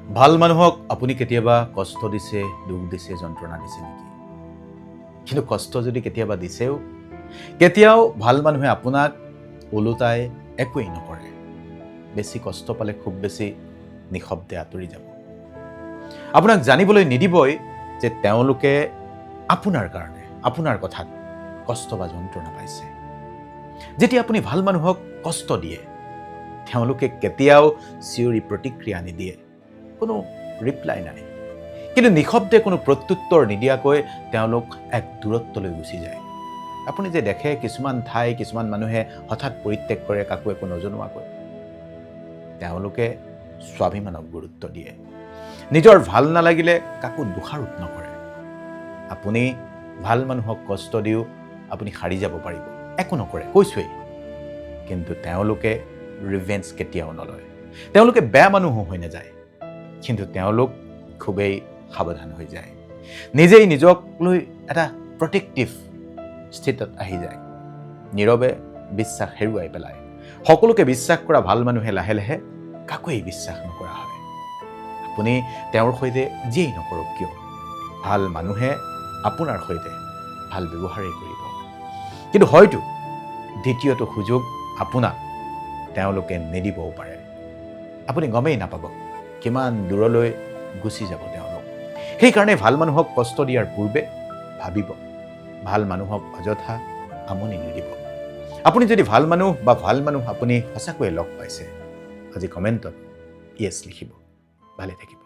ভাল মানুহক আপুনি কেতিয়াবা কষ্ট দিছে, দুখ দিছে, যন্ত্ৰণা দিছে নেকি? কিন্তু কষ্ট যদি কেতিয়াবা দিছেও, কেতিয়াও ভাল মানুহে আপোনাক ওলোটাই একোৱেই নকৰে। বেছি কষ্ট পালে খুব বেছি নিঃশব্দে আঁতৰি যাব। আপোনাক জানিবলৈ নিদিবই যে তেওঁলোকে আপোনাৰ কাৰণে, আপোনাৰ কথাত কষ্ট বা যন্ত্ৰণা পাইছে। যেতিয়া আপুনি ভাল মানুহক কষ্ট দিয়ে, তেওঁলোকে কেতিয়াও চিঞৰি প্ৰতিক্ৰিয়া নিদিয়ে, কোনো ৰিপ্লাই নাই। কিন্তু নিঃশব্দে কোনো প্ৰত্যুত্তৰ নিদিয়াকৈ তেওঁলোক এক দূৰত্বলৈ গুচি যায়। আপুনি যে দেখে কিছুমান ঠাই, কিছুমান মানুহে হঠাৎ পৰিত্যাগ কৰে কাকো একো নজনোৱাকৈ। তেওঁলোকে স্বাভিমানক গুৰুত্ব দিয়ে। নিজৰ ভাল নালাগিলে কাকো দোষাৰোপ নকৰে। আপুনি ভাল মানুহক কষ্ট দিও আপুনি সাৰি যাব পাৰিব, একো নকৰে, কৈছোৱেই। কিন্তু তেওঁলোকে ৰিভেঞ্জ কেতিয়াও নলয়। তেওঁলোকে বেয়া মানুহো হৈ নাযায়, কিন্তু তেওঁলোক খুবেই সাৱধান হৈ যায়। নিজেই নিজক লৈ এটা প্ৰটেক্টিভ স্থিতিত আহি যায়। নীৰৱে বিশ্বাস হেৰুৱাই পেলায়। সকলোকে বিশ্বাস কৰা ভাল মানুহে লাহে লাহে কাকোৱেই বিশ্বাস নকৰা হয়। আপুনি তেওঁৰ সৈতে যিয়েই নকৰক কিয়, ভাল মানুহে আপোনাৰ সৈতে ভাল ব্যৱহাৰেই কৰিব। কিন্তু হয়তো দ্বিতীয়টো সুযোগ আপোনাক তেওঁলোকে নিদিবও পাৰে। আপুনি গমেই নাপাব কিমান দূৰলৈ গুচি যাব তেওঁলোক। সেইকাৰণে ভাল মানুহক কষ্ট দিয়াৰ পূৰ্বে ভাবিব, ভাল মানুহক অযথা আমনি নিদিব। আপুনি যদি ভাল মানুহ আপুনি সঁচাকৈয়ে লগ পাইছে, আজি কমেণ্টত য়েছ লিখিব। ভালে থাকিব।